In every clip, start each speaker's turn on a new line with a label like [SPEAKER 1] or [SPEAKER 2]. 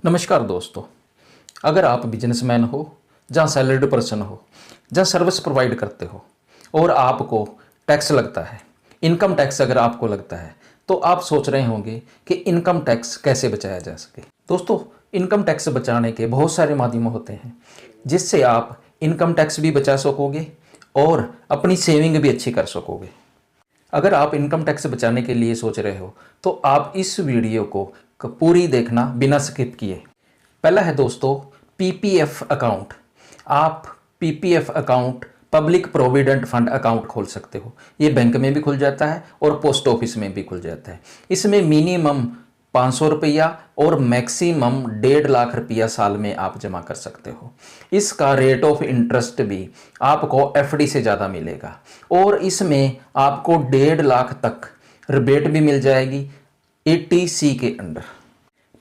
[SPEAKER 1] नमस्कार दोस्तों। अगर आप बिजनेसमैन हो, जहाँ सैलरीड पर्सन हो, जहाँ सर्विस प्रोवाइड करते हो और आपको टैक्स लगता है, इनकम टैक्स अगर आपको लगता है, तो आप सोच रहे होंगे कि इनकम टैक्स कैसे बचाया जा सके। दोस्तों, इनकम टैक्स बचाने के बहुत सारे माध्यम होते हैं जिससे आप इनकम टैक्स भी बचा सकोगे और अपनी सेविंग भी अच्छी कर सकोगे। अगर आप इनकम टैक्स बचाने के लिए सोच रहे हो तो आप इस वीडियो को पूरी देखना बिना स्किप किए। पहला है दोस्तों पीपीएफ अकाउंट। आप PPF account public provident fund account खोल सकते हो। ये बैंक में भी खुल जाता है और पोस्ट ऑफिस में भी खुल जाता है। इसमें मिनिमम 500 रुपया और मैक्सिमम 1.5 लाख रुपया साल में आप जमा कर सकते हो। इसका रेट ऑफ इंटरेस्ट भी आपको एफडी से ज़्यादा मिलेगा और इसमें आपको 1.5 लाख तक रिबेट भी मिल जाएगी एटीसी के अंडर।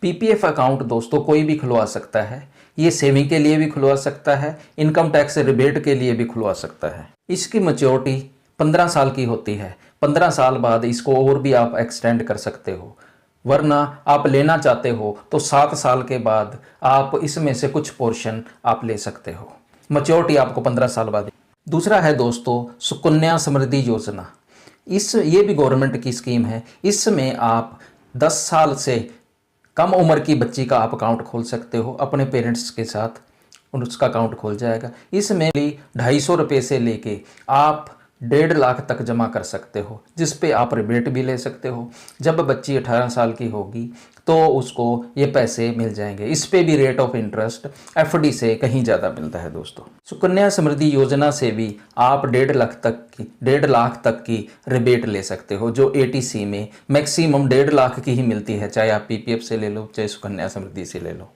[SPEAKER 1] पीपीएफ अकाउंट दोस्तों कोई भी खुलवा सकता है। ये सेविंग के लिए भी खुलवा सकता है, इनकम टैक्स रिबेट के लिए भी खुलवा सकता है। इसकी मैच्योरिटी 15 साल की होती है। 15 साल बाद इसको और भी आप एक्सटेंड कर सकते हो, वरना आप लेना चाहते हो तो 7 साल के बाद आप इसमें से कुछ पोर्शन आप ले सकते हो। मैच्योरिटी आपको 15 साल बाद। दूसरा है दोस्तों सुकन्या समृद्धि योजना। ये भी गवर्नमेंट की स्कीम है। इसमें आप 10 साल से कम उम्र की बच्ची का आप अकाउंट खोल सकते हो अपने पेरेंट्स के साथ, उसका अकाउंट खोल जाएगा। इसमें भी 250 रुपये से लेके आप 1.5 लाख तक जमा कर सकते हो, जिस पे आप रिबेट भी ले सकते हो। जब बच्ची 18 साल की होगी तो उसको ये पैसे मिल जाएंगे। इस पे भी रेट ऑफ इंटरेस्ट एफडी से कहीं ज़्यादा मिलता है दोस्तों। सुकन्या समृद्धि योजना से भी आप 1.5 लाख तक की रिबेट ले सकते हो, जो एटीसी में मैक्सिमम 1.5 लाख की ही मिलती है, चाहे आप पीपीएफ से ले लो चाहे सुकन्या समृद्धि से ले लो।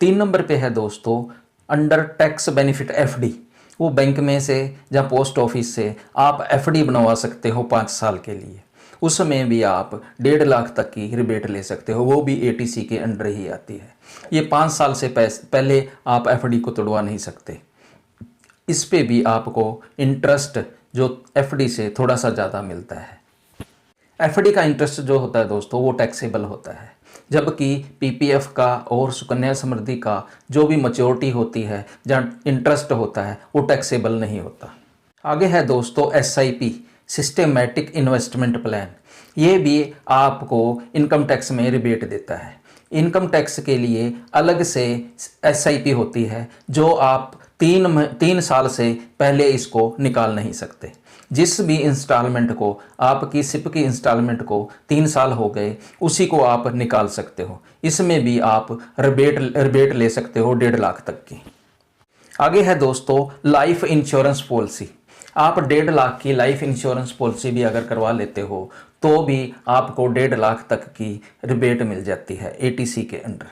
[SPEAKER 1] 3 नंबर पे है दोस्तों अंडर टैक्स बेनिफिट एफडी। वो बैंक में से या पोस्ट ऑफिस से आप एफडी बनवा सकते हो 5 साल के लिए। उसमें भी आप 1.5 लाख तक की रिबेट ले सकते हो, वो भी एटीसी के अंडर ही आती है। ये 5 साल से पहले आप एफडी को तोड़वा नहीं सकते। इस पे भी आपको इंटरेस्ट जो एफडी से थोड़ा सा ज़्यादा मिलता है। एफडी का इंटरेस्ट जो होता है दोस्तों वो टैक्सेबल होता है, जबकि पीपीएफ का और सुकन्या समृद्धि का जो भी मैच्योरिटी होती है जहाँ इंटरेस्ट होता है वो टैक्सेबल नहीं होता। आगे है दोस्तों एसआईपी सिस्टेमैटिक इन्वेस्टमेंट प्लान। ये भी आपको इनकम टैक्स में रिबेट देता है। इनकम टैक्स के लिए अलग से एसआईपी होती है जो आप 3 साल से पहले इसको निकाल नहीं सकते। जिस भी इंस्टॉलमेंट को आपकी सिप की इंस्टॉलमेंट को 3 साल हो गए उसी को आप निकाल सकते हो। इसमें भी आप रिबेट ले सकते हो 1.5 लाख तक की। आगे है दोस्तों लाइफ इंश्योरेंस पॉलिसी। आप 1.5 लाख की लाइफ इंश्योरेंस पॉलिसी भी अगर करवा लेते हो तो भी आपको 1.5 लाख तक की रिबेट मिल जाती है एटीसी के अंडर।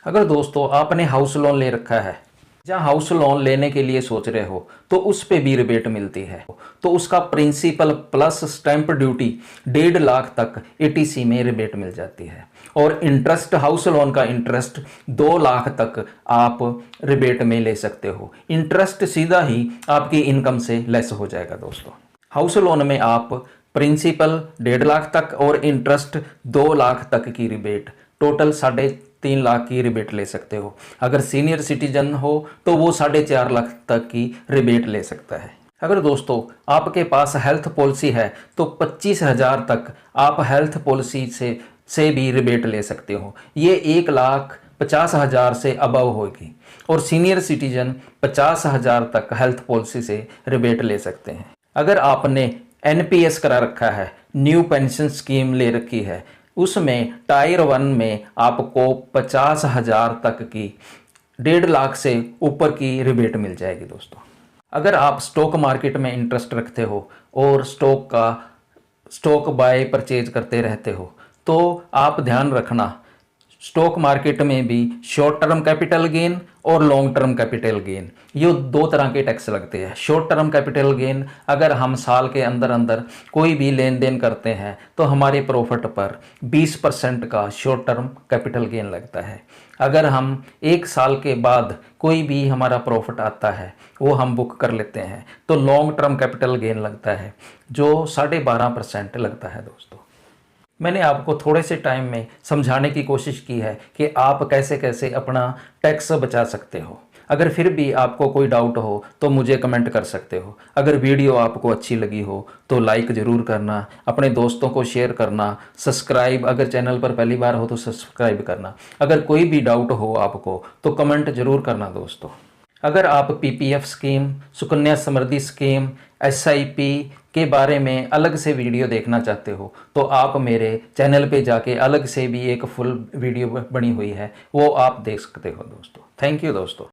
[SPEAKER 1] अगर दोस्तों आपने हाउस लोन ले रखा है, जहाँ हाउस लोन लेने के लिए सोच रहे हो तो उस पे भी रिबेट मिलती है, तो उसका principal plus stamp duty 1.5 lakh तक एटीसी में रिबेट मिल जाती है और इंटरेस्ट हाउस लोन का इंटरेस्ट 2 लाख तक आप रिबेट में ले सकते हो। इंटरेस्ट सीधा ही आपकी इनकम से लेस हो जाएगा दोस्तों। हाउस लोन में आप प्रिंसिपल 1.5 लाख तक और इंटरेस्ट 2 लाख तक की रिबेट, टोटल 3.5 लाख की रिबेट ले सकते हो। अगर सीनियर सिटीजन हो तो वो 4.5 लाख तक की रिबेट ले सकता है। अगर दोस्तों आपके पास हेल्थ पॉलिसी है तो 25,000 तक आप हेल्थ पॉलिसी से भी रिबेट ले सकते हो। ये 1,50,000 से अबव होगी और सीनियर सिटीजन 50,000 तक हेल्थ पॉलिसी से रिबेट ले सकते हैं। अगर आपने एनपीएस करा रखा है, न्यू पेंशन स्कीम ले रखी है, उसमें टायर 1 में आपको 50,000 तक की 1.5 लाख से ऊपर की रिबेट मिल जाएगी दोस्तों। अगर आप स्टॉक मार्केट में इंटरेस्ट रखते हो और स्टॉक बाय परचेज करते रहते हो तो आप ध्यान रखना, स्टॉक मार्केट में भी शॉर्ट टर्म कैपिटल गेन और लॉन्ग टर्म कैपिटल गेन, ये 2 तरह के टैक्स लगते हैं। शॉर्ट टर्म कैपिटल गेन अगर हम साल के अंदर अंदर कोई भी लेन देन करते हैं तो हमारे प्रॉफिट पर 20% का शॉर्ट टर्म कैपिटल गेन लगता है। अगर हम 1 साल के बाद कोई भी हमारा प्रॉफिट आता है वो हम बुक कर लेते हैं तो लॉन्ग टर्म कैपिटल गेन लगता है जो 12.5% लगता है दोस्तों। मैंने आपको थोड़े से टाइम में समझाने की कोशिश की है कि आप कैसे कैसे अपना टैक्स बचा सकते हो। अगर फिर भी आपको कोई डाउट हो तो मुझे कमेंट कर सकते हो। अगर वीडियो आपको अच्छी लगी हो तो लाइक ज़रूर करना, अपने दोस्तों को शेयर करना, सब्सक्राइब, अगर चैनल पर पहली बार हो तो सब्सक्राइब करना। अगर कोई भी डाउट हो आपको तो कमेंट ज़रूर करना दोस्तों। अगर आप PPF scheme, Sukanya Samriddhi scheme, SIP के बारे में अलग से वीडियो देखना चाहते हो तो आप मेरे चैनल पे जाके अलग से भी एक फुल वीडियो बनी हुई है, वो आप देख सकते हो दोस्तों। थैंक यू दोस्तों।